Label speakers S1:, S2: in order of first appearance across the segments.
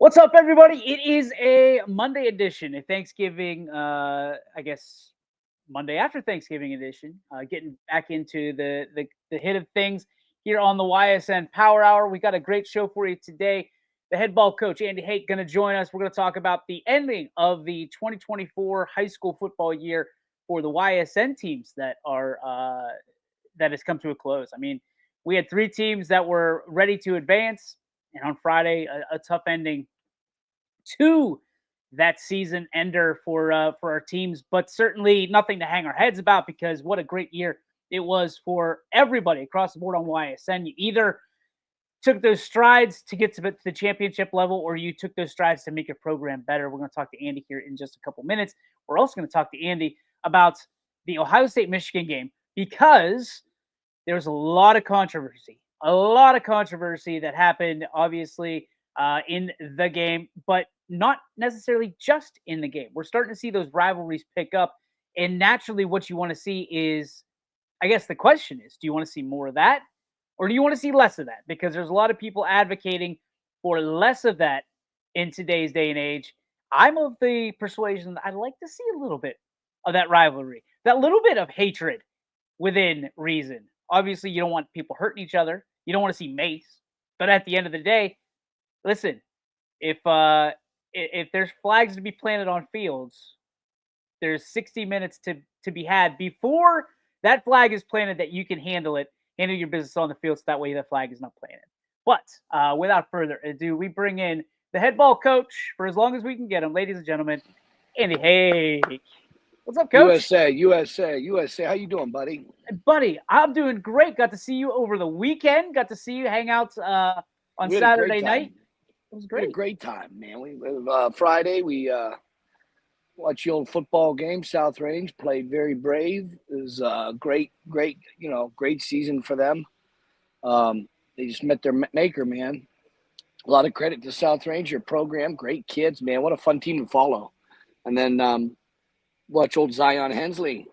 S1: What's up, everybody? It is a Monday edition, a Thanksgiving, I guess Monday after Thanksgiving edition. Getting back into the hit of things here on the YSN Power Hour. We got a great show for you today. The head ball coach Andy Haight going to join us. We're going to talk about the ending of the 2024 high school football year for the YSN teams that has come to a close. I mean, we had three teams that were ready to advance, and on Friday, a tough ending to that season ender for our teams, but certainly nothing to hang our heads about because what a great year it was for everybody across the board on YSN. You either took those strides to get to the championship level, or you took those strides to make your program better. We're going to talk to Andy here in just a couple minutes. We're also going to talk to Andy about the Ohio State-Michigan game because there was a lot of controversy that happened, obviously, in the game, but not necessarily just in the game. We're starting to see those rivalries pick up, and naturally what you want to see is, I guess the question is, do you want to see more of that, or do you want to see less of that? Because there's a lot of people advocating for less of that in today's day and age. I'm of the persuasion that I'd like to see a little bit of that rivalry, that little bit of hatred within reason. Obviously, you don't want people hurting each other. You don't want to see mace. But at the end of the day, listen, if there's flags to be planted on fields, there's 60 minutes to be had before that flag is planted that you can handle your business on the field, so that way that flag is not planted. But without further ado, we bring in the head ball coach for as long as we can get him, ladies and gentlemen, Andy Haight. What's up, Coach?
S2: USA. How you doing, buddy?
S1: Buddy, I'm doing great. Got to see you over the weekend. Got to see you hang out on Saturday night. It was great.
S2: We had a great time, man. Friday we watched the old football game. South Range played very brave. It was great season for them. They just met their maker, man. A lot of credit to South Range, your program. Great kids, man. What a fun team to follow. And then watch old Zion Hensley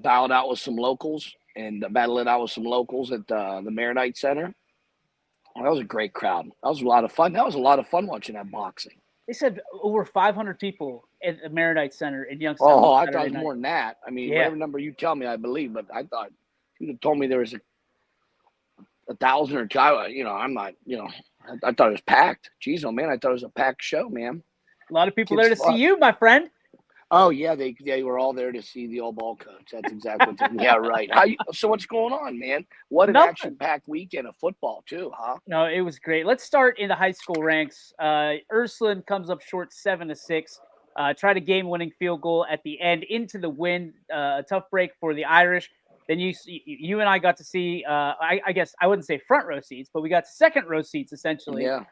S2: battle it out with some locals at the Maronite Center. That was a great crowd. That was a lot of fun. Watching that boxing.
S1: They said over 500 people at the Maronite Center in Youngstown.
S2: Oh, I thought it was more than that. I mean, whatever number you tell me, I believe. But I thought you'd have told me there was a 1,000 or 2,000. I'm not. I thought it was packed. Jeez, oh man, I thought it was a packed show, man.
S1: A lot of people there to see you, my friend.
S2: Oh yeah, they were all there to see the old ball coach. That's exactly what. Yeah, right. So what's going on, man? What an action-packed weekend of football too, huh?
S1: No, it was great. Let's start in the high school ranks. Ursuline comes up short 7-6. Tried a game-winning field goal at the end into the win. A tough break for the Irish. Then you and I got to see. I guess I wouldn't say front row seats, but we got second row seats essentially.
S2: Yeah.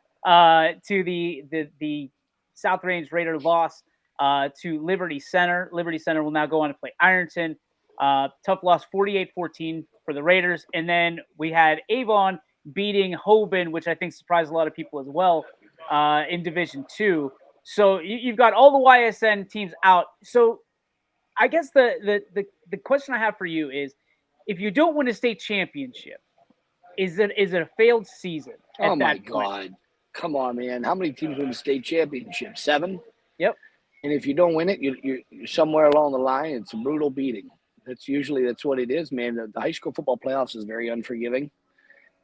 S1: To the South Range Raider loss. To Liberty Center. Liberty Center will now go on to play Ironton. Tough loss, 48-14 for the Raiders. And then we had Avon beating Hoban, which I think surprised a lot of people as well, in Division 2. So you've got all the YSN teams out. So I guess the question I have for you is, if you don't win a state championship, is it a failed season?
S2: Oh, my God. Come on, man. How many teams win the state championship? 7?
S1: Yep.
S2: And if you don't win it, you're somewhere along the line. It's a brutal beating. That's what it is, man. The high school football playoffs is very unforgiving.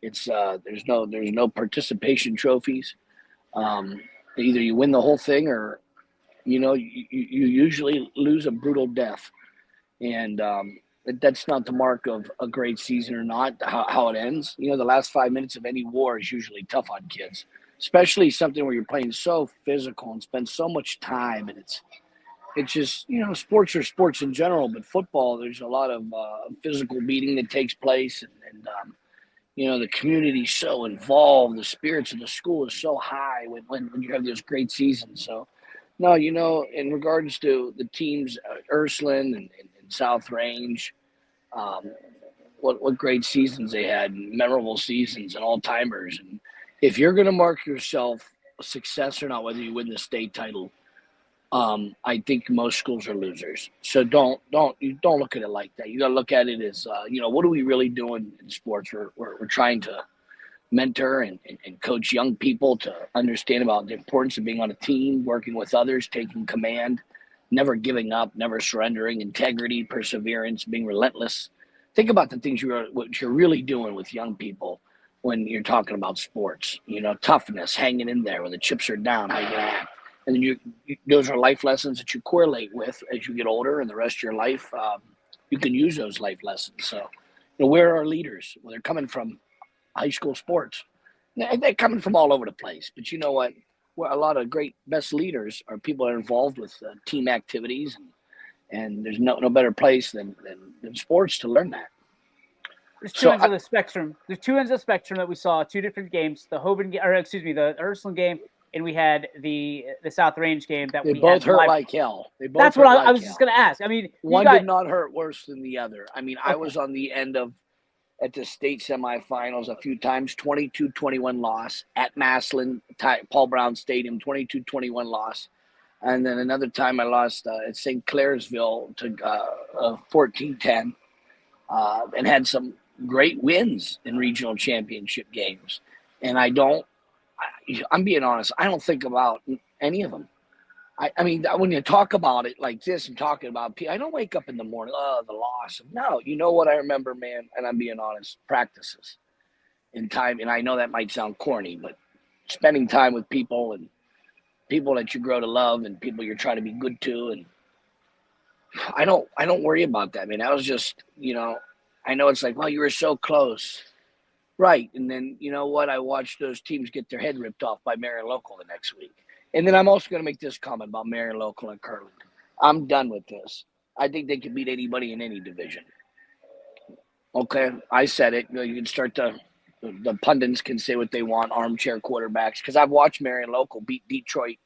S2: It's there's no participation trophies. Either you win the whole thing, or you usually lose a brutal death. And that's not the mark of a great season or not. How it ends. The last 5 minutes of any war is usually tough on kids. Especially something where you're playing so physical and spend so much time, and it's just sports are sports in general, but football, there's a lot of physical beating that takes place, and the community's so involved, the spirits of the school is so high when you have those great seasons. So, no, in regards to the teams, Ursuline and South Range, what great seasons they had, memorable seasons and all timers. And if you're going to mark yourself a success or not, whether you win the state title, I think most schools are losers. So don't look at it like that. You got to look at it as, what are we really doing in sports? We're trying to mentor and coach young people to understand about the importance of being on a team, working with others, taking command, never giving up, never surrendering, integrity, perseverance, being relentless. Think about the things what you're really doing with young people when you're talking about sports. Toughness, hanging in there when the chips are down, how you gonna act. And then those are life lessons that you correlate with as you get older and the rest of your life. You can use those life lessons. So, where are our leaders? Well, they're coming from high school sports. They're coming from all over the place. But you know what? Well, a lot of great best leaders are people that are involved with team activities, and there's no better place than sports to learn that.
S1: There's two
S2: So
S1: ends of the spectrum. There's two ends of the spectrum that we saw. Two different games. The Ursuline game, and we had the South Range game that
S2: they
S1: we
S2: both
S1: had
S2: hurt
S1: live.
S2: like hell. They both
S1: That's
S2: hurt
S1: what
S2: like
S1: I was
S2: hell.
S1: just going to ask. I mean,
S2: one did not hurt worse than the other. I mean, I was on the end of at the state semifinals a few times, 22-21 loss at Massillon, Paul Brown Stadium, 22-21 loss. And then another time I lost at St. Clairsville to 14-10 and had some great wins in regional championship games. And I'm being honest, I don't think about any of them. I mean, when you talk about it like this and talking about I don't wake up in the morning, the loss. No, you know what I remember, man, and I'm being honest, practices and time. And I know that might sound corny, but spending time with people and people that you grow to love and people you're trying to be good to. And I don't worry about that, man. I was just, I know it's like, well, you were so close. Right. And then, you know what? I watched those teams get their head ripped off by Marion Local the next week. And then I'm also going to make this comment about Marion Local and Kirtland. I'm done with this. I think they can beat anybody in any division. Okay, I said it. You can start the pundits can say what they want, armchair quarterbacks, because I've watched Marion Local beat Detroit.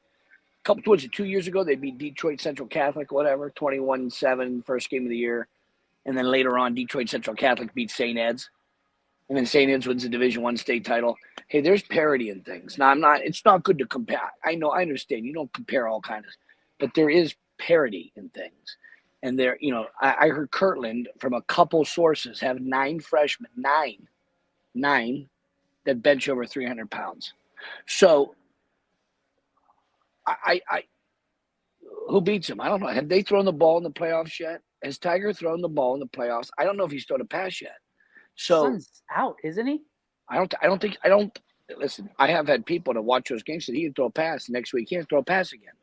S2: Was it 2 years ago? They beat Detroit Central Catholic, whatever, 21-7, first game of the year. And then later on, Detroit Central Catholic beat St. Ed's. And then St. Ed's wins the Division I state title. Hey, there's parity in things. Now, it's not good to compare. I understand. You don't compare all kinds of, but there is parity in things. And there, I heard Kirtland from a couple sources have 9 freshmen, nine that bench over 300 pounds. So I who beats him? I don't know. Have they thrown the ball in the playoffs yet? Has Tiger thrown the ball in the playoffs? I don't know if he's thrown a pass yet. So
S1: Son's out, isn't he?
S2: I don't listen. I have had people to watch those games that he can throw a pass. Next week he can't throw a pass again.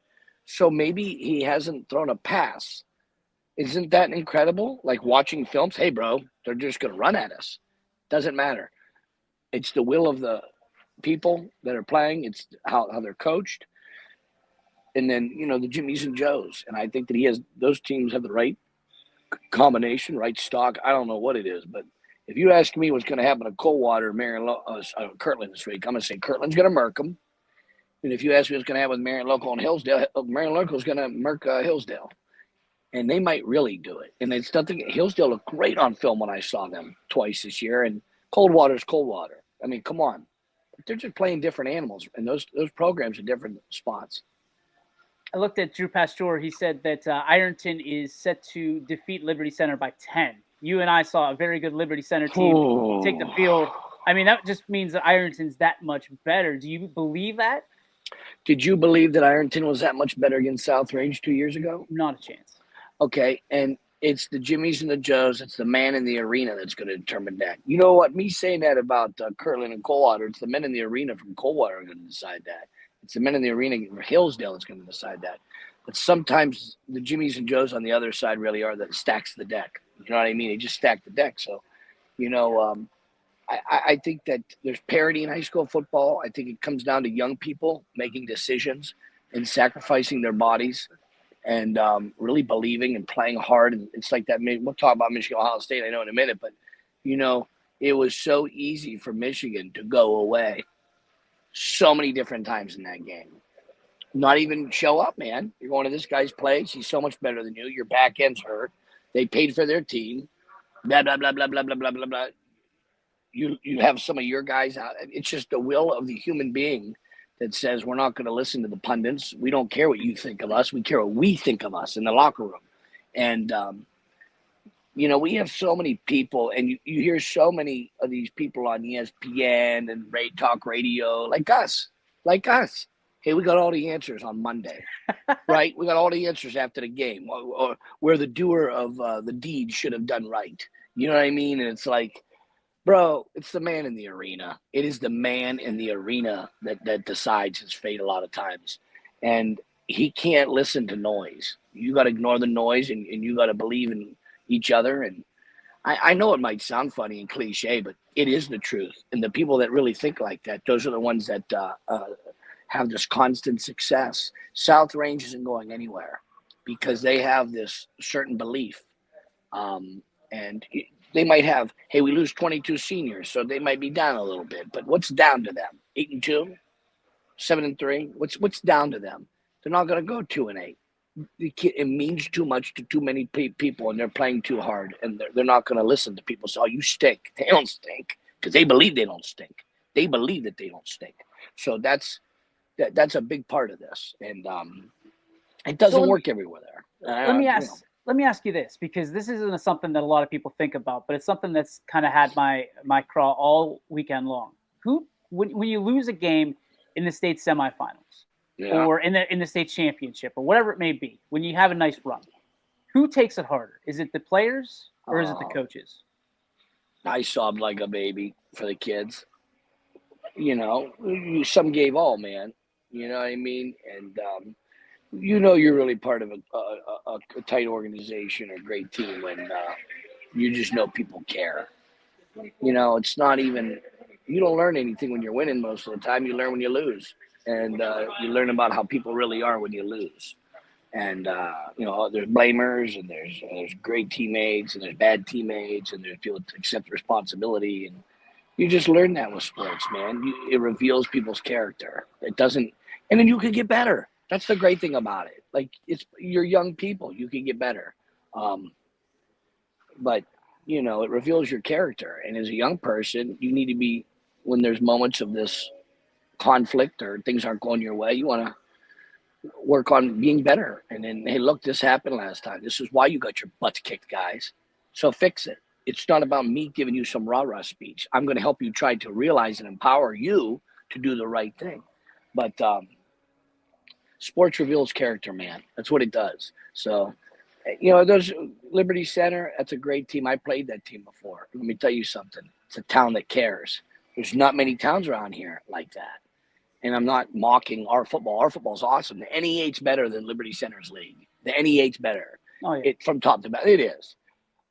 S2: So maybe he hasn't thrown a pass. Isn't that incredible? Like watching films. Hey, bro, they're just going to run at us. Doesn't matter. It's the will of the people that are playing. It's how they're coached. And then, the Jimmies and Joes. And I think that those teams have the right combination, right stock. I don't know what it is, but if you ask me what's going to happen to Coldwater, Kirtland this week, I'm going to say Kirtland's going to murk them. And if you ask me what's going to happen with Marion Local and Hillsdale, Marion Local is going to murk Hillsdale. And they might really do it. And it's nothing. Hillsdale looked great on film when I saw them twice this year. And Coldwater's Coldwater. I mean, come on. They're just playing different animals. And those programs are different spots.
S1: I looked at Drew Pasteur. He said that Ironton is set to defeat Liberty Center by 10. You and I saw a very good Liberty Center team take the field. I mean, that just means that Ironton's that much better. Do you believe that?
S2: Did you believe that Ironton was that much better against South Range 2 years ago?
S1: Not a chance.
S2: Okay, and it's the Jimmies and the Joes. It's the man in the arena that's going to determine that. You know what? Me saying that about Kirtland and Coldwater, it's the men in the arena from Coldwater are going to decide that. It's the men in the arena from Hillsdale that's going to decide that. But sometimes the Jimmies and Joes on the other side really are that stacks the deck. You know what I mean? They just stack the deck. So, I think that there's parity in high school football. I think it comes down to young people making decisions and sacrificing their bodies and really believing and playing hard. And it's like that. We'll talk about Michigan, Ohio State, I know in a minute, but, it was so easy for Michigan to go away so many different times in that game. Not even show up, man. You're going to this guy's place. He's so much better than you. Your back end's hurt. They paid for their team. Blah, blah, blah, blah, blah, blah, blah, blah, blah. You have some of your guys out. It's just the will of the human being that says we're not going to listen to the pundits. We don't care what you think of us. We care what we think of us in the locker room. And we have so many people, and you hear so many of these people on ESPN and talk radio, like us. Hey, we got all the answers on Monday, right? We got all the answers after the game, or where the doer of the deed should have done right. You know what I mean? And it's like, bro, it's the man in the arena. It is the man in the arena that decides his fate a lot of times. And he can't listen to noise. You got to ignore the noise, and you got to believe in each other. And I know it might sound funny and cliche, but it is the truth. And the people that really think like that, those are the ones that have this constant success. South Range isn't going anywhere because they have this certain belief. And they might have, hey, we lose 22 seniors, so they might be down a little bit. But what's down to them? 8-2, 7-3. What's down to them? They're not going to go 2-8. It means too much to too many people, and they're playing too hard, and they're not going to listen to people say, "Oh, you stink." They don't stink because they believe they don't stink. They believe that they don't stink. So that's a big part of this, and it
S1: So
S2: doesn't work everywhere there.
S1: let me ask let me ask you this, because this isn't something that a lot of people think about, but it's something that's kind of had my craw all weekend long. Who when you lose a game in the state semifinals
S2: Yeah.
S1: or in the state championship or whatever it may be, when you have a nice run, who takes it harder? Is it the players or is it the coaches?
S2: I sobbed like a baby for the kids. Some gave all, man. You know what I mean? And you're really part of a tight organization or great team when you just know people care. It's not even, you don't learn anything when you're winning most of the time. You learn when you lose. And you learn about how people really are when you lose. And, there's blamers, and there's great teammates, and there's bad teammates, and there's people to accept responsibility. And you just learn that with sports, man. It reveals people's character. It doesn't, and then you can get better. That's the great thing about it. Like, you're young people, you can get better. But it reveals your character. And as a young person, you need to be, when there's moments of this conflict or things aren't going your way, you want to work on being better. And then, hey, look, this happened last time. This is why you got your butts kicked, guys. So fix it. It's not about me giving you some rah-rah speech. I'm going to help you try to realize and empower you to do the right thing. But sports reveals character, man. That's what it does. So, those Liberty Center, that's a great team. I played that team before. Let me tell you something. It's a town that cares. There's not many towns around here like that. And I'm not mocking our football. Our football's awesome. The NEA's better than Liberty Center's league. The NEA's better.
S1: Oh, yeah.
S2: From top to bottom. It is.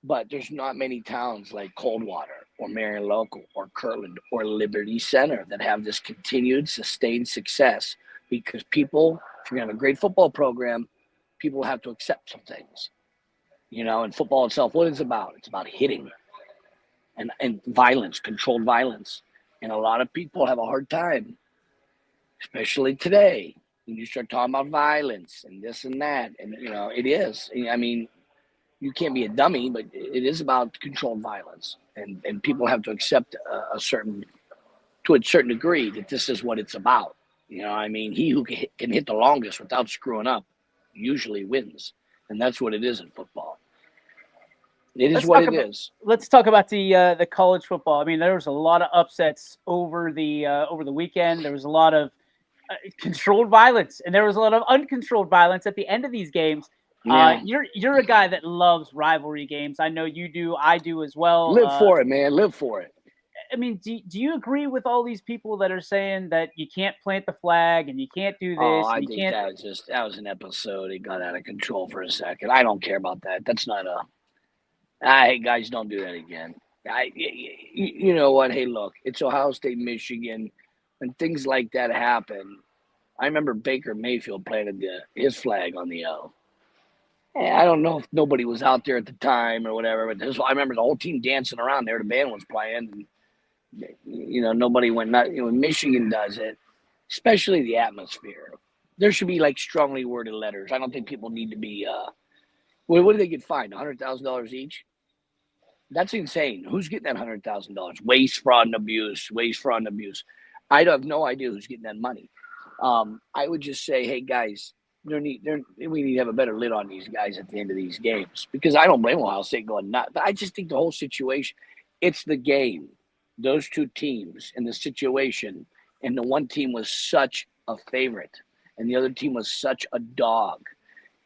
S2: But there's not many towns like Coldwater or Marion Local or Kirtland or Liberty Center that have this continued, sustained success, because people, if you're going to have a great football program, people have to accept some things. And football itself, what is it about? It's about hitting and violence, controlled violence. And a lot of people have a hard time, especially today, when you start talking about violence and this and that. And, it is. I mean, you can't be a dummy, but it is about controlled violence. And people have to accept to a certain degree, that this is what it's about. I mean, he who can hit the longest without screwing up usually wins. And that's what it is in football. It is what it is.
S1: Let's talk about the college football. I mean, there was a lot of upsets over the weekend. There was a lot of controlled violence, and there was a lot of uncontrolled violence at the end of these games.
S2: Yeah.
S1: You're a guy that loves rivalry games. I know you do. I do as well.
S2: Live for it, man. Live for it.
S1: I mean, do you agree with all these people that are saying that you can't plant the flag and you can't do this?
S2: Oh, I think that was an episode. It got out of control for a second. I don't care about that. That's not hey, guys, don't do that again. You know what? Hey, look, it's Ohio State, Michigan. When things like that happen, I remember Baker Mayfield planted his flag on the L. I don't know if nobody was out there at the time or whatever, but I remember the whole team dancing around there. The band was playing, and nobody went nuts. When Michigan does it, especially the atmosphere, there should be like strongly worded letters. I don't think people need to be. What do they get fined? $100,000 each? That's insane. Who's getting that $100,000? Waste, fraud, and abuse. Waste, fraud, and abuse. I have no idea who's getting that money. I would just say, hey guys, we need to have a better lid on these guys at the end of these games, because I don't blame Ohio State going nuts. But I just think the whole situation, it's the game, those two teams and the situation, and the one team was such a favorite, and the other team was such a dog,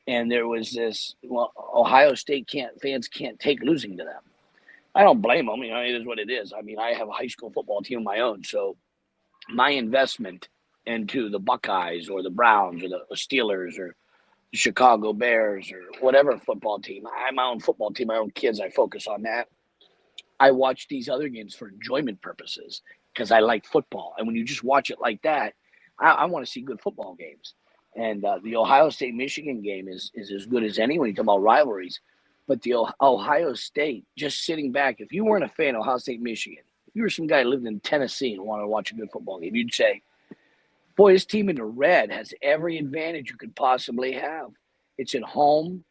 S2: and there was this. Well, Ohio State fans can't take losing to them. I don't blame them. It is what it is. I mean, I have a high school football team of my own, so my investment into the Buckeyes or the Browns or the Steelers or the Chicago Bears or whatever football team. I have my own football team, my own kids. I focus on that. I watch these other games for enjoyment purposes because I like football. And when you just watch it like that, I want to see good football games. And the Ohio State-Michigan game is as good as any when you talk about rivalries. But the Ohio State, just sitting back, if you weren't a fan of Ohio State-Michigan, if you were some guy who lived in Tennessee and wanted to watch a good football game, you'd say, boy, this team in the red has every advantage you could possibly have. It's at home.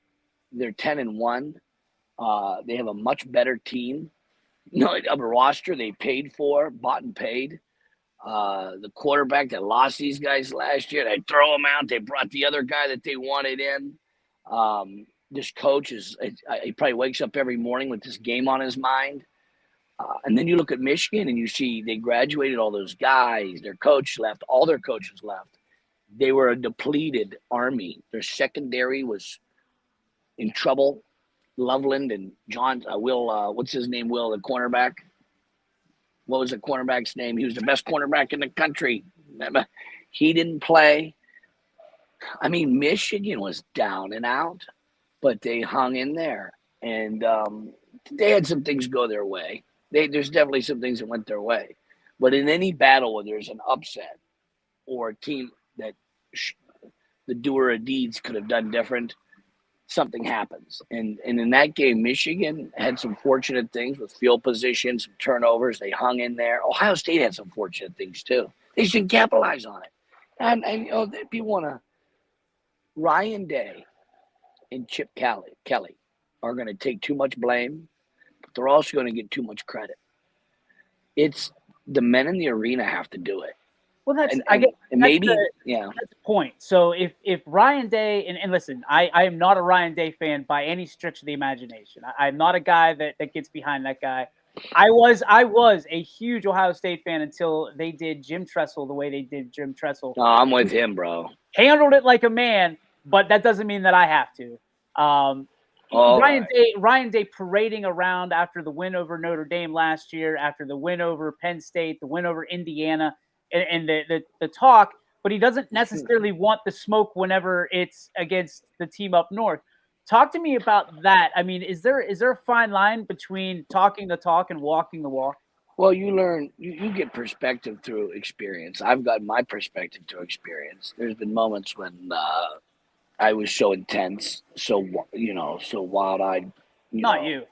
S2: They're 10-1. They have a much better team. A roster they paid for, bought and paid. The quarterback that lost these guys last year, they throw him out. They brought the other guy that they wanted in. This coach he probably wakes up every morning with this game on his mind. And then you look at Michigan and you see they graduated all those guys. Their coach left. All their coaches left. They were a depleted Army. Their secondary was in trouble. Loveland and John Will, what's his name? Will, the cornerback. What was the cornerback's name? He was the best cornerback in the country. He didn't play. I mean, Michigan was down and out, but they hung in there. And they had some things go their way. There's definitely some things that went their way. But in any battle where there's an upset or a team that the doer of deeds could have done different, something happens. And in that game, Michigan had some fortunate things with field position, some turnovers. They hung in there. Ohio State had some fortunate things too. They just didn't capitalize on it. And people want to. Ryan Day and Chip Kelly are going to take too much blame, but they're also going to get too much credit. It's the men in the arena have to do it.
S1: Well, that's the point. So if Ryan Day and listen, I am not a Ryan Day fan by any stretch of the imagination. I'm not a guy that gets behind that guy. I was a huge Ohio State fan until they did Jim Tressel the way they did Jim Tressel.
S2: No, I'm with him, bro.
S1: Handled it like a man, but that doesn't mean that I have to. Ryan Day parading around after the win over Notre Dame last year, after the win over Penn State, the win over Indiana, and the talk, but he doesn't necessarily want the smoke whenever it's against the team up north. Talk to me about that. I mean, is there a fine line between talking the talk and walking the walk?
S2: Well, you learn, you get perspective through experience. I've got my perspective through experience. There's been moments when I was so intense, so wild-eyed.
S1: Not you.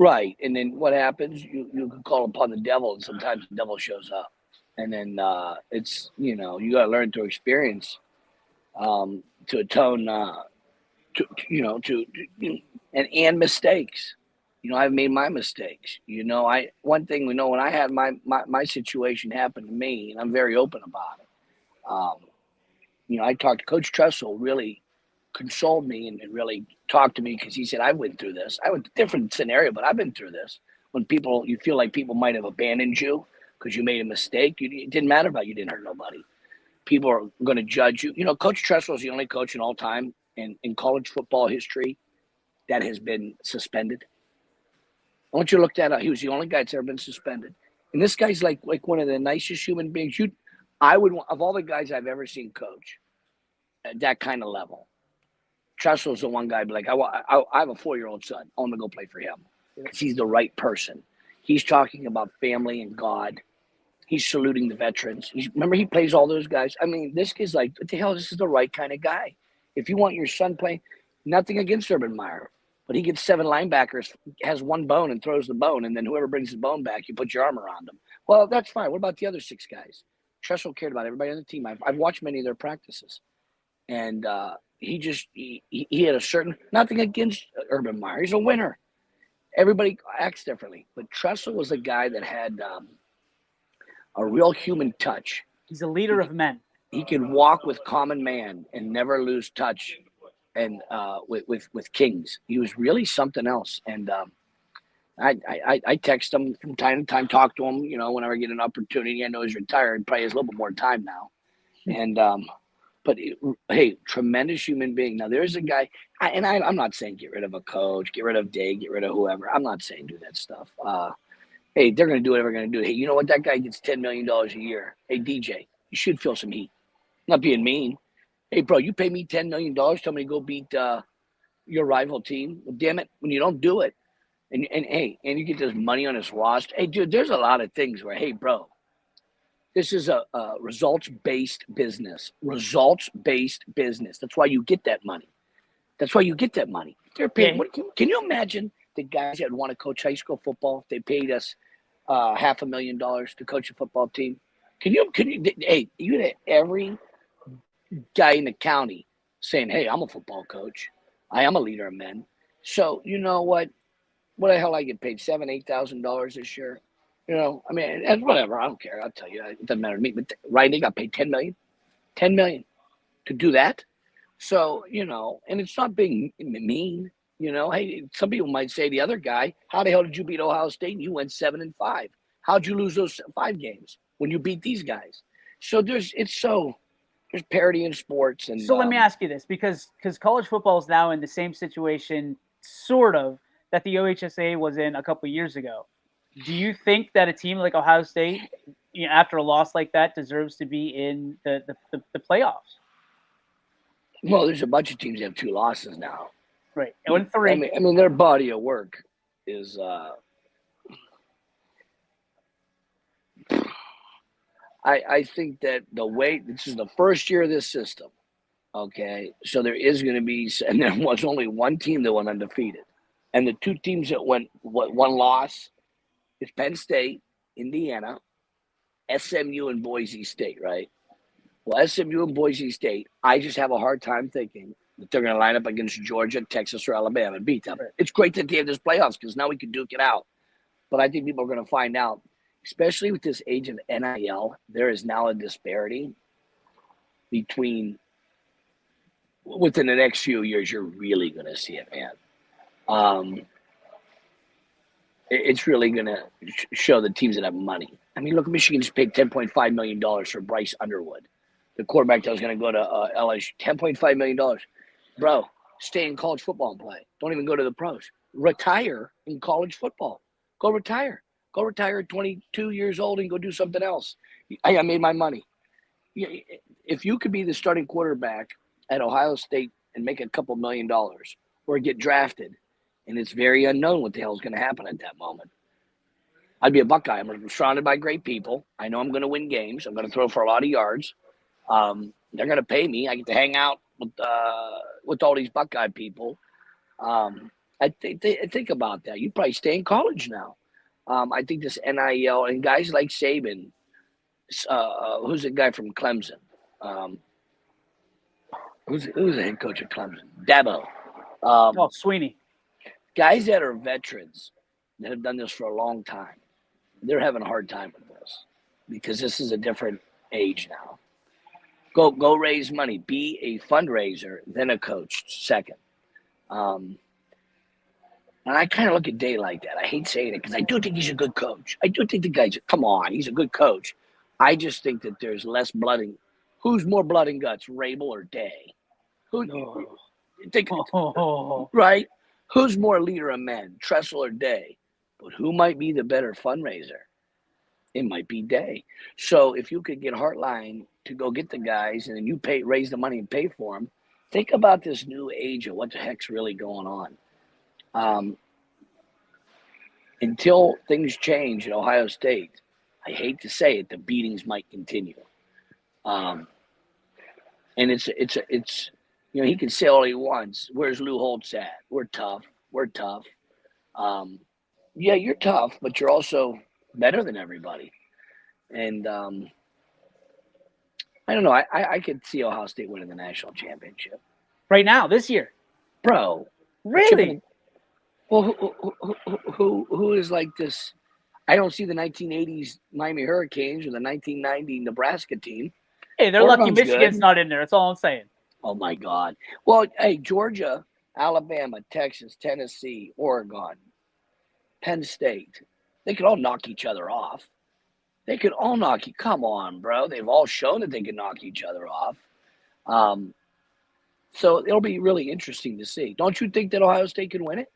S2: Right. And then what happens? You can call upon the devil, and sometimes the devil shows up. And then it's, you got to learn through experience to atone, and mistakes. I've made my mistakes. One thing we know, when I had my situation happen to me, and I'm very open about it. I talked to Coach Tressel, really consoled me and really talked to me, because he said, I went through this. I went through a different scenario, but I've been through this. When you feel like people might have abandoned you because you made a mistake, it didn't matter about you didn't hurt nobody. People are going to judge you. Coach Tressel is the only coach in all time in college football history that has been suspended. I want you to look that up. He was the only guy that's ever been suspended. And this guy's like one of the nicest human beings. Of all the guys I've ever seen coach at that kind of level, Tressel's the one guy I'd be like, I have a 4-year-old son. I want to go play for him because he's the right person. He's talking about family and God. He's saluting the veterans. Remember, he plays all those guys. I mean, this kid's like, what the hell? This is the right kind of guy. If you want your son playing, nothing against Urban Meyer, but he gets 7 linebackers, has 1 bone and throws the bone, and then whoever brings the bone back, you put your arm around them. Well, that's fine. What about the other 6 guys? Tressel cared about everybody on the team. I've watched many of their practices. And he had a certain, nothing against Urban Meyer. He's a winner. Everybody acts differently. But Tressel was a guy that had a real human touch.
S1: He's a leader of men.
S2: he can walk with common man and never lose touch and with kings. He was really something else. And I text him from time to time, talk to him, whenever I get an opportunity. I know he's retired, probably has a little bit more time now. And but hey, tremendous human being. Now there's a guy, I'm not saying get rid of a coach, get rid of Day, get rid of whoever. I'm not saying do that stuff. Hey, they're going to do whatever they're going to do. Hey, you know what? That guy gets $10 million a year. Hey, DJ, you should feel some heat. Not being mean. Hey, bro, you pay me $10 million, tell me to go beat your rival team. Well, damn it, when you don't do it, and hey, and you get this money on his roster. Hey, dude, there's a lot of things where, hey, bro, this is a results-based business. Results-based business. That's why you get that money. That's why you get that money. They're paid.
S1: Yeah.
S2: Can you imagine the guys that want to coach high school football if they paid us $500,000 to coach a football team? Hey, you had every guy in the county saying, hey, I'm a football coach. I am a leader of men. So you know what? What the hell I get paid $7,000-8,000 this year? I mean, and whatever. I don't care. I'll tell you, it doesn't matter to me. But Ryan, they got paid $10 million to do that. So and it's not being mean. Hey, some people might say the other guy, how the hell did you beat Ohio State and you went 7-5? How'd you lose those 5 games when you beat these guys? So there's parity in sports. And
S1: So let me ask you this, because college football is now in the same situation, sort of, that the OHSA was in a couple of years ago. Do you think that a team like Ohio State, after a loss like that, deserves to be in the playoffs?
S2: Well, there's a bunch of teams that have 2 losses now.
S1: Right. And 3.
S2: I mean, their body of work is I think that this is the first year of this system. Okay, so there is going to be, and there was only one team that went undefeated, and the 2 teams that went one loss is Penn State, Indiana, SMU, and Boise State. Right. Well, SMU and Boise State, I just have a hard time thinking that they're going to line up against Georgia, Texas, or Alabama and beat them. Right. It's great that they have this playoffs because now we can duke it out, but I think people are going to find out, especially with this age of NIL, there is now a disparity between. Within the next few years, you're really going to see it, man. It's really going to show the teams that have money. I mean, look, Michigan just paid $10.5 million for Bryce Underwood, the quarterback that was going to go to LSU. $10.5 million. Bro, stay in college football and play. Don't even go to the pros. Retire in college football. Go retire. Go retire at 22 years old and go do something else. I made my money. If you could be the starting quarterback at Ohio State and make a couple $1 million or get drafted, and it's very unknown what the hell is going to happen at that moment, I'd be a Buckeye. I'm surrounded by great people. I know I'm going to win games. I'm going to throw for a lot of yards. They're going to pay me. I get to hang out with all these Buckeye people. I think about that. You'd probably stay in college now. I think this NIL and guys like Saban, who's the guy from Clemson? Who's the head coach of Clemson? Dabo.
S1: Sweeney.
S2: Guys that are veterans that have done this for a long time, they're having a hard time with this because this is a different age now. Go raise money. Be a fundraiser, then a coach second. And I kind of look at Day like that. I hate saying it because I do think he's a good coach. I do think the guy's, come on, he's a good coach. I just think that there's less blooding. Who's more blood and guts, Rabel or Day? Right? Who's more leader of men, Tressel or Day? But who might be the better fundraiser? It might be Day. So if you could get Heartline to go get the guys and then you raise the money and pay for them, think about this new age of what the heck's really going on. Until things change at Ohio State, I hate to say it, the beatings might continue. And it's he can say all he wants. Where's Lou Holtz at? We're tough. Yeah, you're tough, but you're also better than everybody. And I don't know. I could see Ohio State winning the national championship
S1: right now this year,
S2: bro.
S1: Really?
S2: Well, who is like this? I don't see the 1980s Miami Hurricanes or the 1990 Nebraska team.
S1: Hey, they're lucky
S2: Oregon's
S1: Michigan's
S2: good.
S1: not in there. That's all I'm saying.
S2: Oh my God. Well, hey, Georgia, Alabama, Texas, Tennessee, Oregon, Penn State. They could all knock each other off. They could all knock you. Come on, bro. They've all shown that they can knock each other off. So it'll be really interesting to see. Don't you think that Ohio State can win it?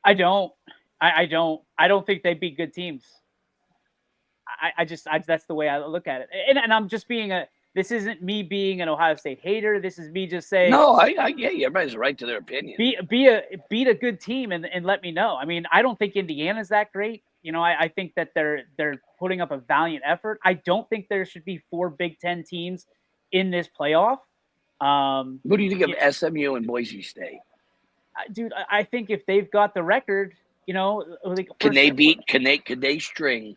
S1: I don't. I don't. I don't think they beat good teams. That's the way I look at it. And I'm just being a. This isn't me being an Ohio State hater. This is me just saying.
S2: No, I get you. Everybody's right to their opinion.
S1: Beat a good team and let me know. I mean, I don't think Indiana's that great. You know, I think that they're putting up a valiant effort. I don't think there should be 4 Big Ten teams in this playoff.
S2: What do you think of SMU and Boise State?
S1: Dude, I think if they've got the record, you know, like
S2: Can they string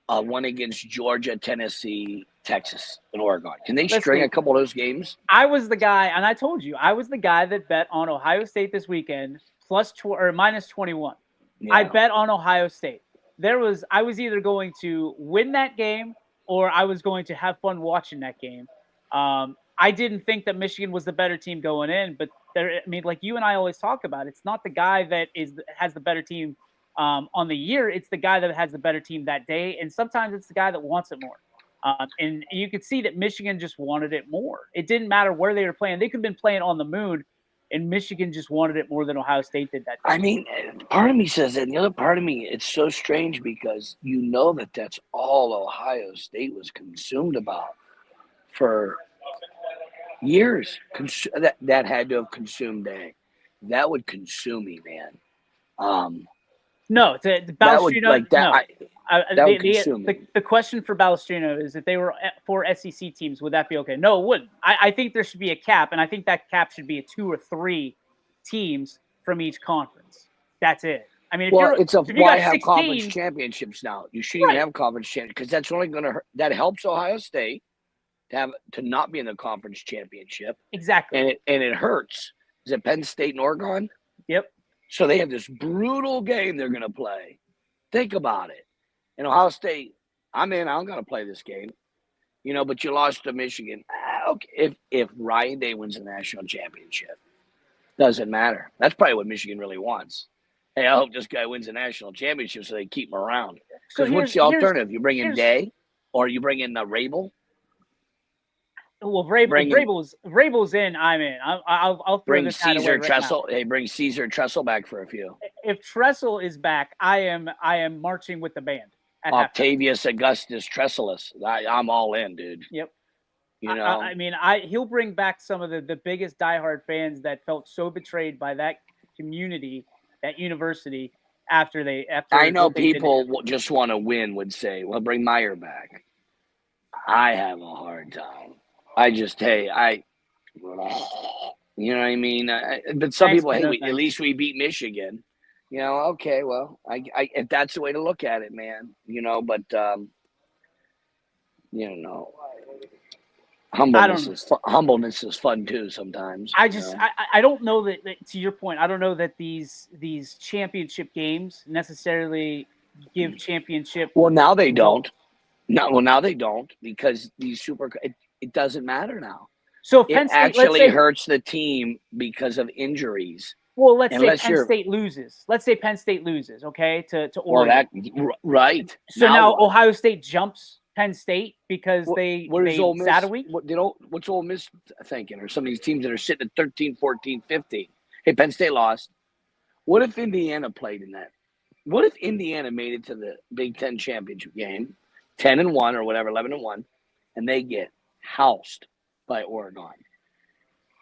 S2: one against Georgia, Tennessee, Texas, and Oregon? Can they string a couple of those games?
S1: I was the guy, and I told you, I was the guy that bet on Ohio State this weekend minus 21. Yeah. I bet on Ohio State. I was either going to win that game or I was going to have fun watching that game. I didn't think that Michigan was the better team going in, but I mean, like you and I always talk about, it's not the guy that has the better team on the year. It's the guy that has the better team that day, and sometimes it's the guy that wants it more. And you could see that Michigan just wanted it more. It didn't matter where they were playing; they could have been playing on the moon, and Michigan just wanted it more than Ohio State did that day.
S2: I mean, part of me says that, and the other part of me, it's so strange because you know that that's all Ohio State was consumed about for years. That had to have consumed a. That would consume me, man.
S1: No, Balestrino. The question for Balestrino is if they were 4 SEC teams, would that be okay? No, it wouldn't. I think there should be a cap, and I think that cap should be 2 or 3 teams from each conference. That's it. I mean,
S2: why have conference championships now? You shouldn't even have conference championships because that's only going to hurt. That helps Ohio State to not be in the conference championship.
S1: Exactly.
S2: And it hurts. Is it Penn State and Oregon?
S1: Yep.
S2: So they have this brutal game they're going to play. Think about it. And Ohio State, I'm going to play this game. You know, but you lost to Michigan. Okay, if Ryan Day wins the national championship, doesn't matter. That's probably what Michigan really wants. Hey, I hope this guy wins the national championship so they keep him around. Because what's the alternative? You bring in Day or you bring in Rabel?
S1: Well, Vrabel's in. I'm in. I'll
S2: bring Caesar Tressel. Hey, bring Caesar Tressel back for a few.
S1: If Tressel is back, I am marching with the band.
S2: Octavius Augustus Tresselus. I'm all in, dude.
S1: Yep.
S2: You know,
S1: I mean, he'll bring back some of the biggest diehard fans that felt so betrayed by that community, that university. After
S2: I know people just want to win. Would say, well, bring Meyer back. I have a hard time. You know what I mean? But some people, hey, at least we beat Michigan. You know, okay, well, if that's the way to look at it, man, you know, but, you know, humbleness is fun too sometimes.
S1: I don't know that, to your point, I don't know that these championship games necessarily give championship.
S2: Well, now they don't. Now they don't because these it doesn't matter now.
S1: So
S2: it actually hurts the team because of injuries.
S1: Well, let's say Penn State loses. Let's say Penn State loses, okay, to Oregon.
S2: Well, right.
S1: So now Ohio State jumps Penn State because they sat a week?
S2: What's Ole Miss thinking? Or some of these teams that are sitting at 13, 14, 15. Hey, Penn State lost. What if Indiana played in that? What if Indiana made it to the Big Ten championship game, 10-1 or whatever, 11-1, and they get housed by Oregon?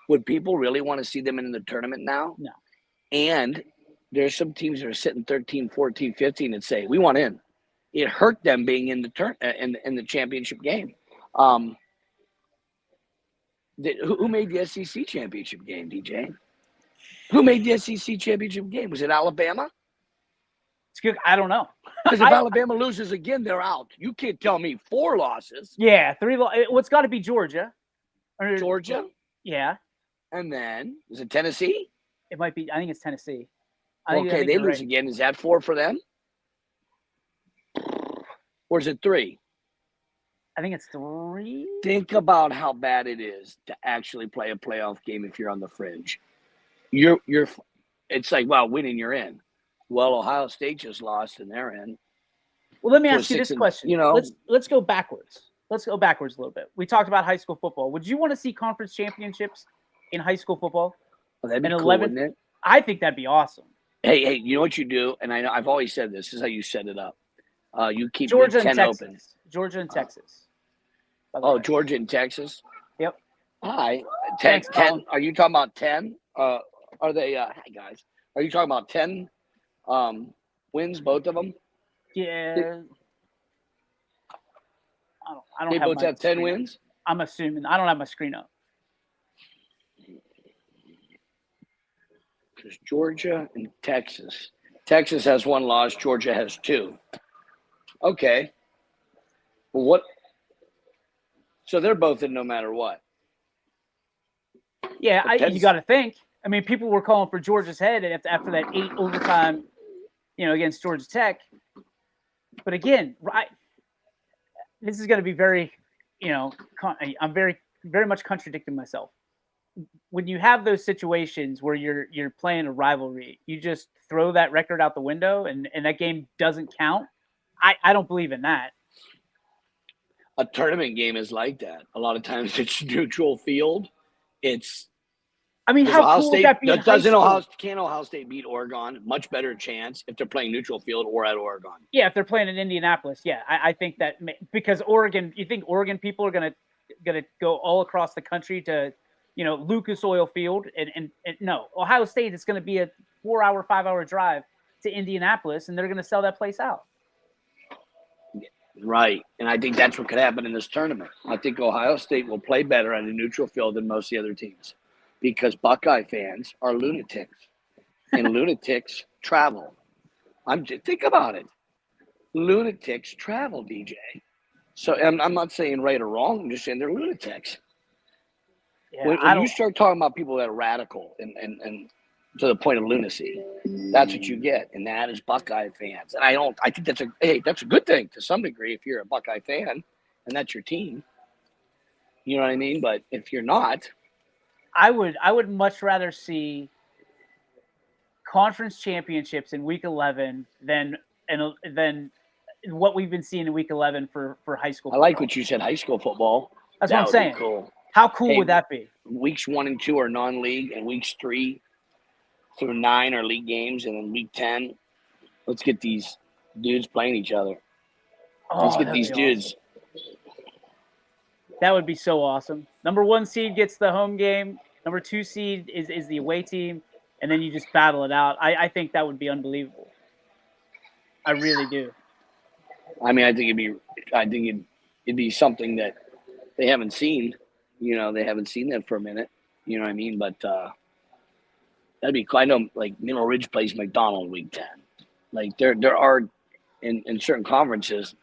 S2: Would people really want to see them in the tournament now?
S1: No.
S2: And there's some teams that are sitting 13, 14, 15 and say, we want in. It hurt them being in the in the championship game. Who made the SEC championship game, DJ? Who made the SEC championship game? Was it Alabama?
S1: It's good. I don't know.
S2: Because if Alabama loses again, they're out. You can't tell me 4 losses.
S1: Yeah, 3 losses. It's got to be Georgia.
S2: Georgia?
S1: Yeah.
S2: And then, is it Tennessee?
S1: It might be. I think it's Tennessee.
S2: Okay, they lose again. Is that 4 for them? Or is it 3?
S1: I think it's 3.
S2: Think about how bad it is to actually play a playoff game if you're on the fringe. It's like, well, winning, you're in. Well, Ohio State just lost and they're in.
S1: Well, let me
S2: To a
S1: ask you this
S2: 6 and,
S1: question. Let's go backwards. Let's go backwards a little bit. We talked about high school football. Would you want to see conference championships in high school football?
S2: well, that'd be
S1: An
S2: cool,
S1: 11th?
S2: wouldn't it?
S1: I think that'd be awesome.
S2: Hey, you know what you do? And I know I've always said this is how you set it up. You keep
S1: Georgia
S2: Big
S1: and
S2: 10
S1: Texas.
S2: open.
S1: Georgia and Texas.
S2: Oh, Georgia and Texas?
S1: Yep.
S2: Hi. 10,
S1: Thanks,
S2: 10. Are you talking about 10? Are they, hi, guys. Are you talking about 10 wins, both of them?
S1: Yeah. I don't
S2: They
S1: have
S2: both have 10 wins?
S1: Up. I'm assuming. I don't have my screen up.
S2: Because Georgia and Texas. Texas has 1 loss. Georgia has 2. Okay. Well, what? So they're both in no matter what.
S1: Yeah, you got to think. I mean, people were calling for Georgia's head after that 8 overtime, against Georgia Tech. But again, right, this is going to be very, I'm very, very much contradicting myself. When you have those situations where you're playing a rivalry, you just throw that record out the window and that game doesn't count. I don't believe in that.
S2: A tournament game is like that. A lot of times it's neutral field.
S1: I mean, how
S2: Ohio
S1: cool
S2: State,
S1: would that be in high school?
S2: Can Ohio State beat Oregon? Much better chance if they're playing neutral field or at Oregon.
S1: Yeah, if they're playing in Indianapolis, yeah, I think that because Oregon, you think Oregon people are gonna go all across the country to, Lucas Oil Field, and no, Ohio State is going to be a 4-hour, 5-hour drive to Indianapolis, and they're going to sell that place out.
S2: Right, and I think that's what could happen in this tournament. I think Ohio State will play better on a neutral field than most of the other teams because Buckeye fans are lunatics, and lunatics travel. Think about it. Lunatics travel, DJ. So I'm not saying right or wrong. I'm just saying they're lunatics. Yeah, when you start talking about people that are radical and to the point of lunacy, that's what you get, and that is Buckeye fans. And I think that's a good thing to some degree if you're a Buckeye fan and that's your team. You know what I mean? But if you're not,
S1: I would much rather see conference championships in week 11 than what we've been seeing in week 11 for high school football.
S2: I like what you said, high school football.
S1: That's what I'm saying.
S2: Cool.
S1: How cool would that be?
S2: Weeks 1 and 2 are non-league, and weeks 3 through 9 are league games, and then week 10, let's get these dudes playing each other. Let's get these dudes.
S1: Awesome. That would be so awesome. Number 1 seed gets the home game. Number 2 seed is the away team, and then you just battle it out. I think that would be unbelievable. I really do.
S2: I mean, I think it'd be something that they haven't seen. They haven't seen that for a minute. You know what I mean? But that'd be cool. I know, like, Mineral Ridge plays McDonald week 10. Like, there are in certain conferences,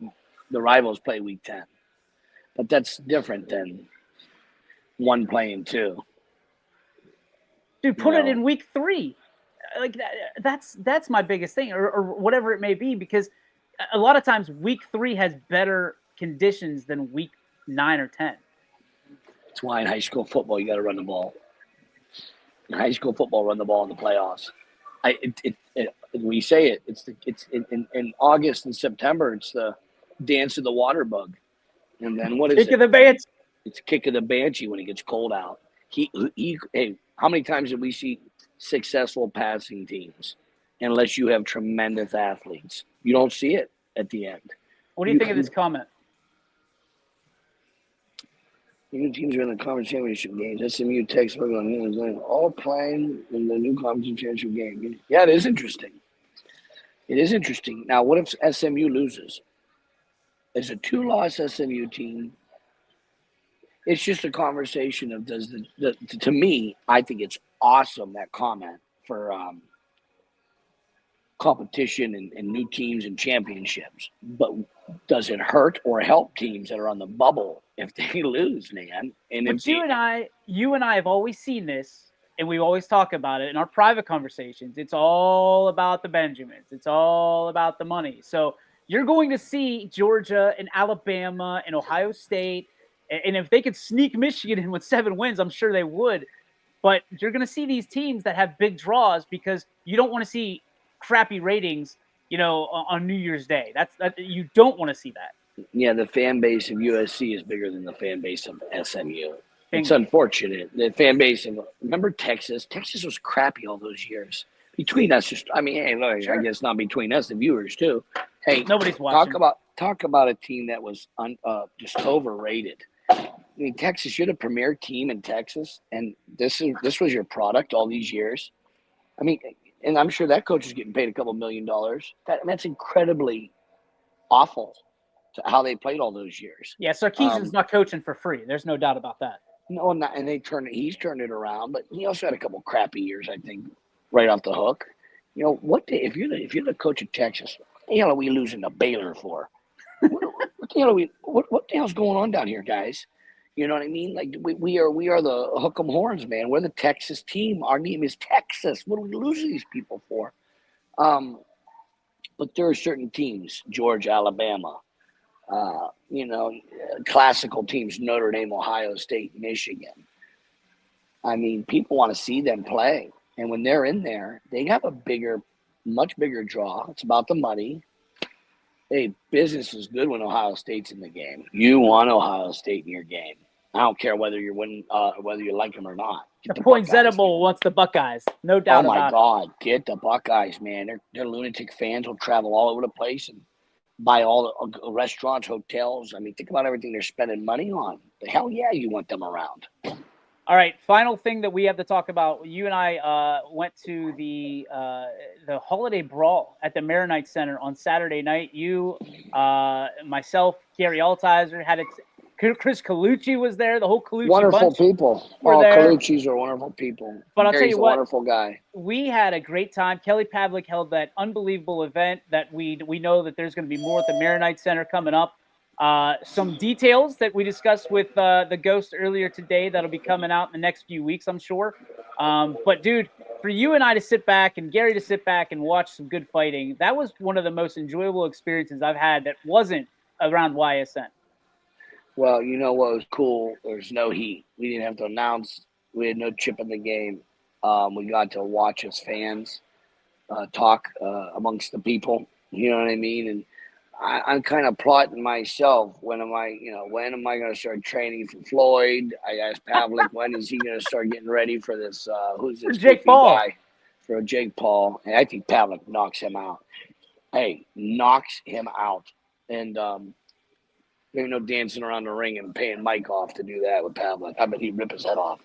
S2: the rivals play week 10. But that's different than 1 playing 2.
S1: Dude, put it in week 3. Like that's my biggest thing, or whatever it may be, because a lot of times week 3 has better conditions than week 9 or 10.
S2: That's why in high school football you got to run the ball. In high school football, run the ball in the playoffs. We say it. It's in August and September. It's the dance of the water bug, and then what is
S1: kick of the banshee?
S2: It's kick of the banshee when it gets cold out. Hey, how many times did we see successful passing teams? Unless you have tremendous athletes, you don't see it at the end.
S1: What do you think of this comment?
S2: New teams are in the conference championship games. SMU, Texas, all playing in the new conference championship game. Yeah, it is interesting. It is interesting. Now, what if SMU loses? As a 2-loss SMU team, it's just a conversation of to me, I think it's awesome, that comment for competition and new teams and championships. But does it hurt or help teams that are on the bubble if they lose, man?
S1: But you and I have always seen this, and we always talk about it in our private conversations. It's all about the Benjamins. It's all about the money. So you're going to see Georgia and Alabama and Ohio State, and if they could sneak Michigan in with 7 wins, I'm sure they would. But you're going to see these teams that have big draws because you don't want to see crappy ratings, on New Year's Day. That you don't want to see that.
S2: Yeah, the fan base of USC is bigger than the fan base of SMU. It's
S1: Bingo.
S2: unfortunate. The fan base of remember Texas. Texas was crappy all those years. Between us, just I mean, hey, look, I
S1: Sure.
S2: guess not between us, the viewers too. Hey,
S1: Nobody's
S2: talk
S1: watching.
S2: about a team that was just overrated. I mean, Texas, you're the premier team in Texas, and this was your product all these years. I mean, and I'm sure that coach is getting paid a couple $1 million. That's incredibly awful to how they played all those years.
S1: Yeah, Sarkisian's not coaching for free. There's no doubt about that.
S2: No, not, and he's turned it around, but he also had a couple crappy years, I think, right off the hook. If you're the coach of Texas, what the hell are we losing to Baylor for? What the hell what the hell's going on down here, guys? You know what I mean? Like we are the hook 'em horns, man. We're the Texas team. Our name is Texas. What are we losing these people for? But there are certain teams, Georgia, Alabama, classical teams, Notre Dame, Ohio State, Michigan. I mean, people want to see them play. And when they're in there, they have much bigger draw. It's about the money. Hey, business is good when Ohio State's in the game. You want Ohio State in your game. I don't care whether you're winning, whether you like them or not.
S1: The Poinsettia Bowl wants the Buckeyes, no doubt
S2: about it. Oh my God, get the Buckeyes, man! Their lunatic fans will travel all over the place and buy all the restaurants, hotels. I mean, think about everything they're spending money on. The hell yeah, you want them around.
S1: All right, final thing that we have to talk about. You and I went to the holiday brawl at the Maronite Center on Saturday night. You, myself, Gary Altizer had it. Chris Colucci was there. The whole Colucci
S2: wonderful
S1: bunch
S2: people.
S1: were there.
S2: Colucci's are wonderful people.
S1: But I'll tell you
S2: a
S1: what,
S2: wonderful guy.
S1: We had a great time. Kelly Pavlik held that unbelievable event that we know that there's going to be more at the Maronite Center coming up. Some details that we discussed with the Ghost earlier today that'll be coming out in the next few weeks, I'm sure. But dude, for you and I to sit back and Gary to sit back and watch some good fighting, that was one of the most enjoyable experiences I've had that wasn't around YSN.
S2: Well, you know what was cool? There's no heat. We didn't have to announce. We had no chip in the game. We got to watch as fans talk amongst the people. You know what I mean? And I'm kind of plotting myself. When am I going to start training for Floyd? I asked Pavlik, when is he going to start getting ready for this? Who's this
S1: Jake Paul
S2: guy? For Jake Paul. And I think Pavlik knocks him out. Hey, knocks him out. And there ain't no dancing around the ring and paying Mike off to do that with Pavlik. I bet he'd rip his head off.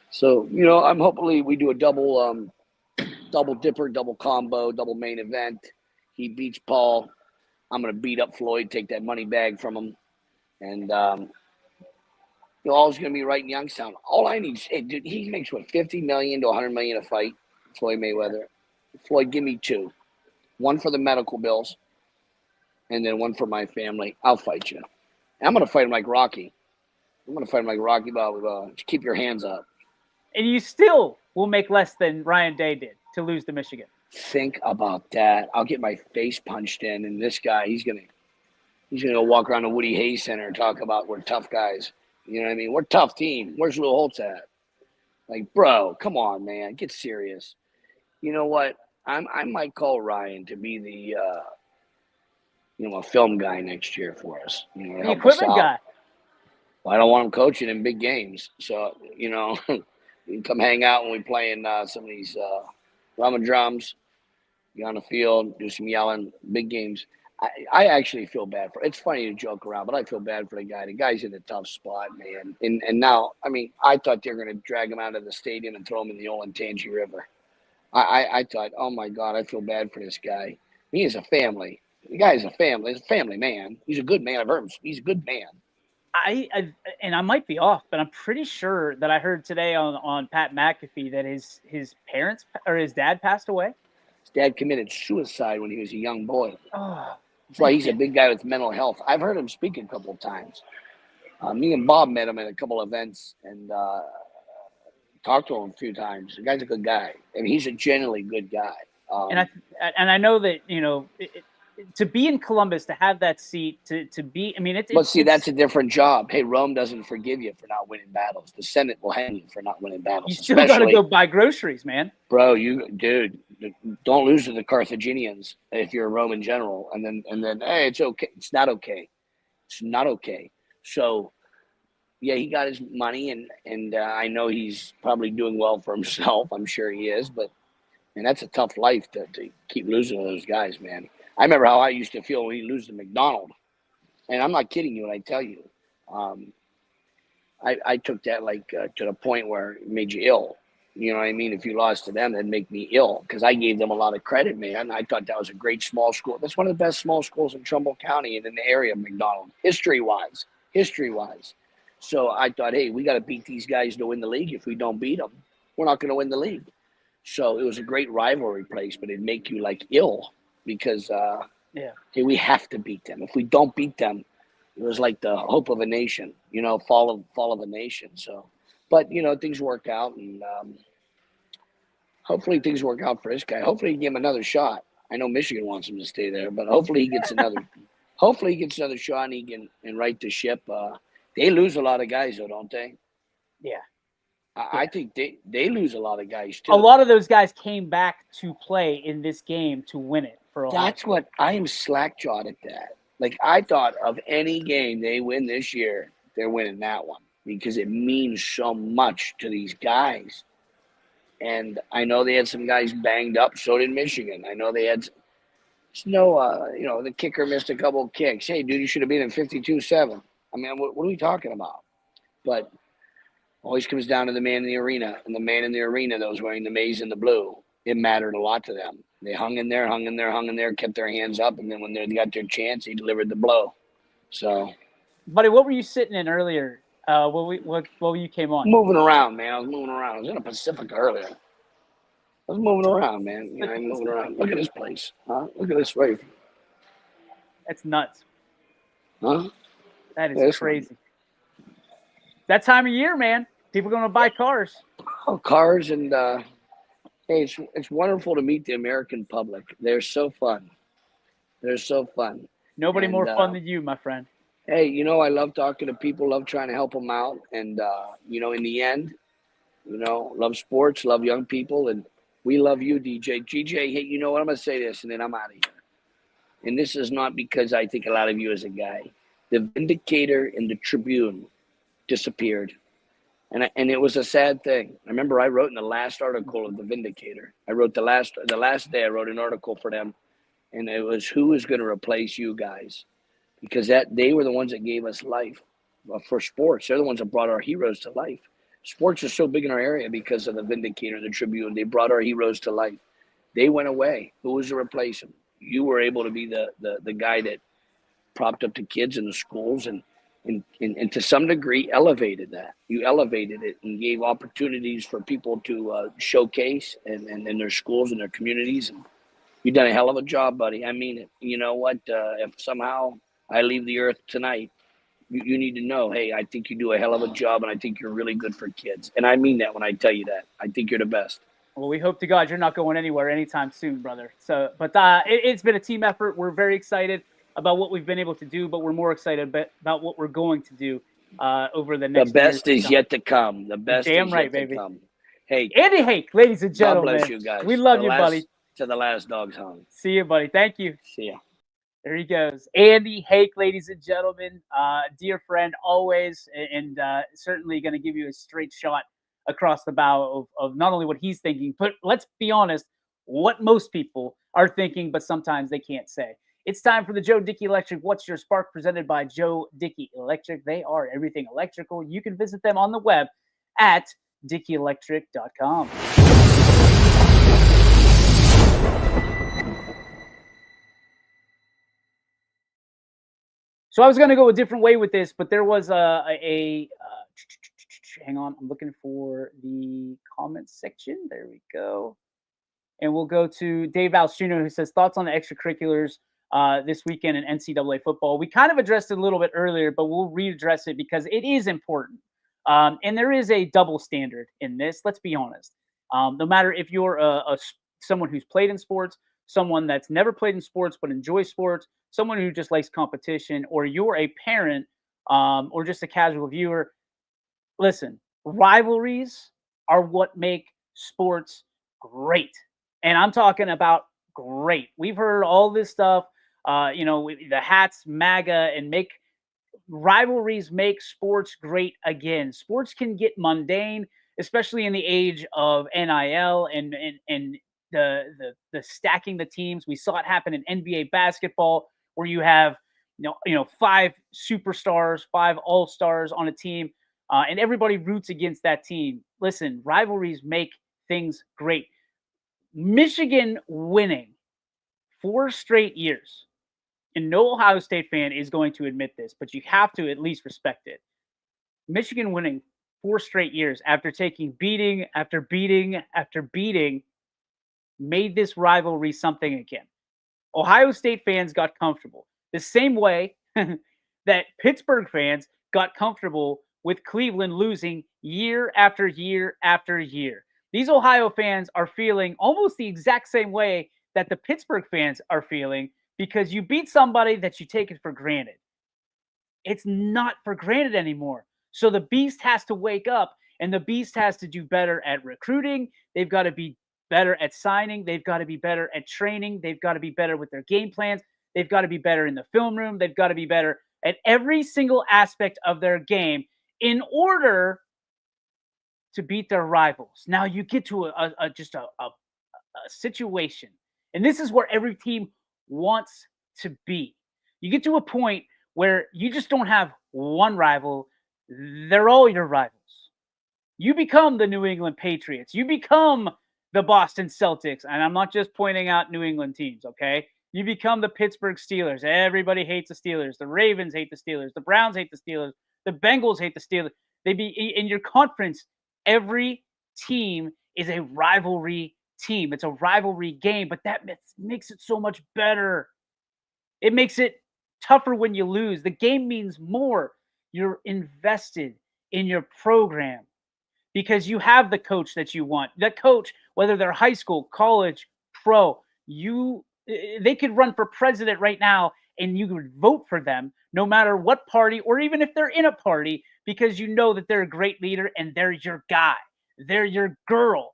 S2: So, I'm hopefully we do a double dipper, double combo, double main event. He beats Paul. I'm going to beat up Floyd, take that money bag from him. And, all's going to be right in Youngstown. All I need is, hey, dude, he makes, $50 million to $100 million a fight, Floyd Mayweather. Floyd, give me 2. One for the medical bills, and then one for my family. I'll fight you. I'm going to fight him like Rocky. Just keep your hands up.
S1: And you still will make less than Ryan Day did to lose to Michigan.
S2: Think about that. I'll get my face punched in, and this guy, he's gonna go walk around the Woody Hayes Center and talk about we're tough guys. You know what I mean? We're a tough team. Where's Lou Holtz at? Like, bro, come on, man, get serious. You know what? I might call Ryan to be the a film guy next year for us.
S1: The equipment guy.
S2: Well, I don't want him coaching in big games, so you can come hang out when we play in some of these rum and drums. Get on the field, do some yelling, big games. I actually feel bad for. It's funny to joke around, but I feel bad for the guy. The guy's in a tough spot, man. And now, I mean, I thought they were going to drag him out of the stadium and throw him in the Olentangy River. I thought, oh my God, I feel bad for this guy. He is a family. The guy is a family. He's a family man. He's a good man. I've heard him. He's a good man.
S1: And I might be off, but I'm pretty sure that I heard today on Pat McAfee that his parents or his dad passed away.
S2: His dad committed suicide when he was a young boy.
S1: Oh,
S2: that's why he's a big guy with mental health. I've heard him speak a couple of times. Me and Bob met him at a couple of events and talked to him a few times. The guy's a good guy. I mean, he's a genuinely good guy.
S1: And I know that to be in Columbus, to have that seat, to be, I mean,
S2: But see, that's a different job. Hey, Rome doesn't forgive you for not winning battles. The Senate will hang you for not winning battles.
S1: You still got to go buy groceries, man.
S2: Bro, dude, don't lose to the Carthaginians if you're a Roman general, and then hey, it's okay. It's not okay. It's not okay. So yeah, he got his money, and I know he's probably doing well for himself. I'm sure he is, but man, that's a tough life to keep losing to those guys, man. I remember how I used to feel when he lose to McDonald, and I'm not kidding you when I tell you. I took that like to the point where it made you ill. You know what I mean? If you lost to them, that'd make me ill because I gave them a lot of credit, man. I thought that was a great small school. That's one of the best small schools in Trumbull County and in the area of McDonald, history-wise. So I thought, hey, we got to beat these guys to win the league. If we don't beat them, we're not going to win the league. So it was a great rivalry place, but it'd make you like ill because, hey, we have to beat them. If we don't beat them, it was like the hope of a nation, fall of a nation. So, but things work out, and hopefully things work out for this guy. Hopefully, he give him another shot. I know Michigan wants him to stay there, but hopefully he gets another. Hopefully he gets another shot, and he can right the ship. They lose a lot of guys, though, don't they?
S1: Yeah.
S2: I think they lose a lot of guys too.
S1: A lot of those guys came back to play in this game to win it for Ohio.
S2: That's what I am slack-jawed at that. Like, I thought of any game they win this year, they're winning that one because it means so much to these guys. And I know they had some guys banged up. So did Michigan. I know they had the kicker missed a couple of kicks. Hey, dude, you should have been in 52-7. I mean, what are we talking about? But always comes down to the man in the arena. And the man in the arena that was wearing the maize and the blue, it mattered a lot to them. They hung in there, kept their hands up, and then when they got their chance, he delivered the blow. So,
S1: buddy, what were you sitting in earlier? What you came on?
S2: Moving around, man. I was moving around. I was in a Pacifica earlier. I was moving around, man. I'm moving around. Look at this place, huh? Look at this rave.
S1: That's nuts.
S2: Huh?
S1: That is crazy. That time of year, man. People are going to buy cars.
S2: Oh, cars and. Hey, it's wonderful to meet the American public. They're so fun.
S1: Nobody more fun than you, my friend.
S2: Hey, I love talking to people, love trying to help them out. And, in the end, love sports, love young people. And we love you, DJ. GJ, hey, you know what? I'm going to say this and then I'm out of here. And this is not because I think a lot of you as a guy. The Vindicator and the Tribune disappeared. And it was a sad thing. I remember I wrote in the last article of the Vindicator. I wrote the last day. I wrote an article for them, and it was who is going to replace you guys, because they were the ones that gave us life for sports. They're the ones that brought our heroes to life. Sports are so big in our area because of the Vindicator, the Tribune. They brought our heroes to life. They went away. Who was to replace them? You were able to be the guy that propped up the kids in the schools and to some degree elevated that. You elevated it and gave opportunities for people to showcase and in their schools and their communities. And you've done a hell of a job, buddy. I mean it. You know what? If somehow I leave the earth tonight, you need to know, hey, I think you do a hell of a job, and I think you're really good for kids. And I mean that when I tell you that. I think you're the best.
S1: Well, we hope to God you're not going anywhere anytime soon, brother. So, but it's been a team effort. We're very excited about what we've been able to do, but we're more excited about what we're going to do over the next.
S2: The best is yet to come. The best
S1: Damn
S2: is
S1: right,
S2: yet
S1: baby.
S2: to come. Hey,
S1: Andy Hake, ladies and gentlemen.
S2: God bless you guys.
S1: We love you, buddy.
S2: To the last dog's hung.
S1: See you, buddy. Thank you.
S2: See ya.
S1: There he goes. Andy Hake, ladies and gentlemen. Dear friend, always, and certainly going to give you a straight shot across the bow of not only what he's thinking, but let's be honest, what most people are thinking, but sometimes they can't say. It's time for the Joe Dickey Electric What's Your Spark, presented by Joe Dickey Electric. They are everything electrical. You can visit them on the web at dickeyelectric.com. So I was going to go a different way with this, but there was hang on, I'm looking for the comments section. There we go. And we'll go to Dave Alstrino, who says, thoughts on the extracurriculars this weekend in NCAA football. We kind of addressed it a little bit earlier, but we'll readdress it because it is important. And there is a double standard in this. Let's be honest. No matter if you're someone who's played in sports, someone that's never played in sports but enjoys sports, someone who just likes competition, or you're a parent or just a casual viewer, listen, rivalries are what make sports great. And I'm talking about great. We've heard all this stuff, the hats, MAGA, and make rivalries make sports great again. Sports can get mundane, especially in the age of NIL and the stacking the teams. We saw it happen in NBA basketball where you have five superstars, five all stars on a team, and everybody roots against that team. Listen, rivalries make things great. Michigan winning 4 straight years, and no Ohio State fan is going to admit this, but you have to at least respect it. Michigan winning 4 straight years after taking beating after beating after beating made this rivalry something again. Ohio State fans got comfortable the same way that Pittsburgh fans got comfortable with Cleveland losing year after year after year. These Ohio fans are feeling almost the exact same way that the Pittsburgh fans are feeling because you beat somebody that you take it for granted. It's not for granted anymore. So the beast has to wake up, and the beast has to do better at recruiting. They've got to be better at signing. They've got to be better at training. They've got to be better with their game plans. They've got to be better in the film room. They've got to be better at every single aspect of their game in order to beat their rivals. Now you get to a situation, and this is where every team wants to be. You get to a point where you just don't have one rival, they're all your rivals. You become the New England Patriots, you become the Boston Celtics, and I'm not just pointing out New England teams, okay? You become the Pittsburgh Steelers. Everybody hates the Steelers. The Ravens hate the Steelers. The Browns hate the Steelers. The Bengals hate the Steelers. They be in your conference. Every team is a rivalry team. It's a rivalry game, but that makes it so much better. It makes it tougher when you lose. The game means more. You're invested in your program because you have the coach that you want. That coach, whether they're high school, college, pro, they could run for president right now and you would vote for them no matter what party or even if they're in a party because you know that they're a great leader and they're your guy. They're your girl.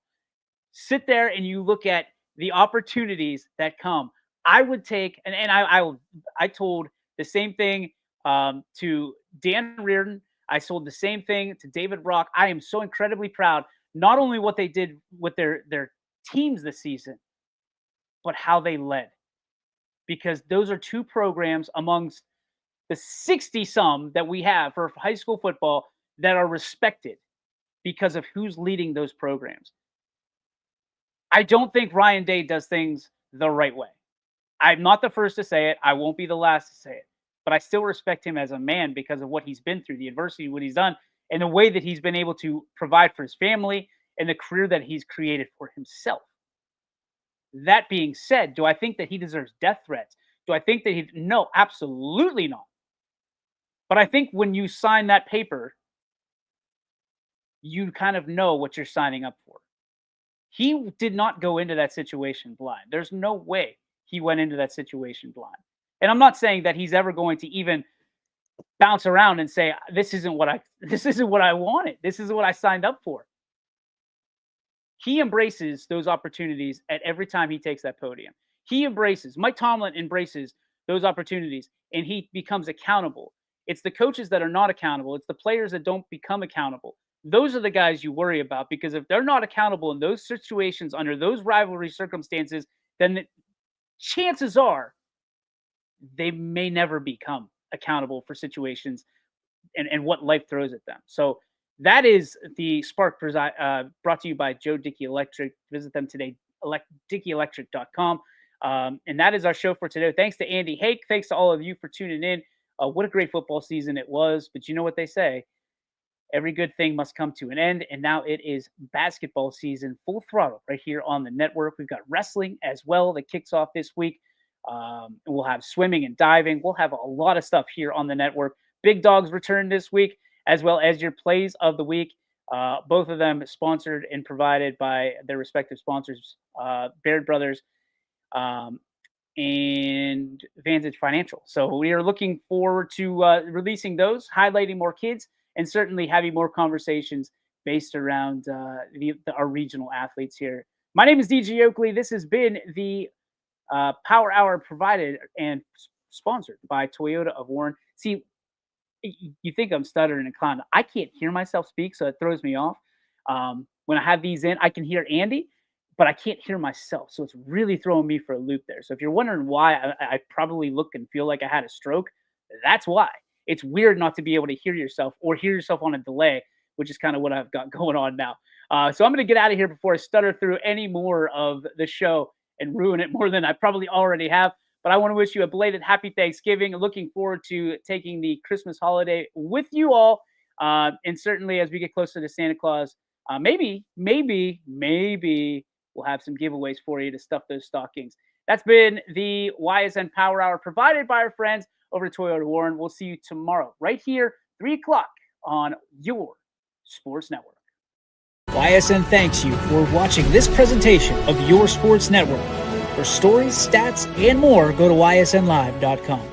S1: Sit there and you look at the opportunities that come. I would take, and I told the same thing to Dan Reardon. I sold the same thing to David Rock. I am so incredibly proud, not only what they did with their teams this season, but how they led. Because those are two programs amongst the 60 some that we have for high school football that are respected because of who's leading those programs. I don't think Ryan Day does things the right way. I'm not the first to say it. I won't be the last to say it. But I still respect him as a man because of what he's been through, the adversity, what he's done, and the way that he's been able to provide for his family and the career that he's created for himself. That being said, do I think that he deserves death threats? Do I think that he? No, absolutely not. But I think when you sign that paper, you kind of know what you're signing up for. He did not go into that situation blind. There's no way he went into that situation blind. And I'm not saying that he's ever going to even bounce around and say this isn't what I wanted. This is what I signed up for. He embraces those opportunities at every time he takes that podium. Mike Tomlin embraces those opportunities and he becomes accountable. It's the coaches that are not accountable. It's the players that don't become accountable. Those are the guys you worry about because if they're not accountable in those situations under those rivalry circumstances, then chances are they may never become accountable for situations and what life throws at them. So that is the Spark brought to you by Joe Dickey Electric. Visit them today, dickieelectric.com. And that is our show for today. Thanks to Andy Hake. Thanks to all of you for tuning in. What a great football season it was. But you know what they say. Every good thing must come to an end. And now it is basketball season, full throttle right here on the network. We've got wrestling as well that kicks off this week. We'll have swimming and diving. We'll have a lot of stuff here on the network. Big Dogs return this week, as well as your plays of the week. Both of them sponsored and provided by their respective sponsors, Baird Brothers. and Vantage Financial. So we are looking forward to releasing those, highlighting more kids, and certainly having more conversations based around our regional athletes here. My name is DJ Oakley. This has been the Power Hour provided and sponsored by Toyota of Warren. See, you think I'm stuttering and clowning. I can't hear myself speak, so it throws me off. When I have these in, I can hear Andy, but I can't hear myself. So it's really throwing me for a loop there. So if you're wondering why I probably look and feel like I had a stroke, that's why. It's weird not to be able to hear yourself or hear yourself on a delay, which is kind of what I've got going on now. So I'm going to get out of here before I stutter through any more of the show and ruin it more than I probably already have. But I want to wish you a belated happy Thanksgiving. Looking forward to taking the Christmas holiday with you all. And certainly as we get closer to Santa Claus, maybe we'll have some giveaways for you to stuff those stockings. That's been the Ysn Power Hour provided by our friends over at Toyota Warren. We'll see you tomorrow right here, 3 o'clock on your Sports Network.
S3: YSN thanks you for watching this presentation of your Sports Network. For stories, stats, and more, go to ysnlive.com.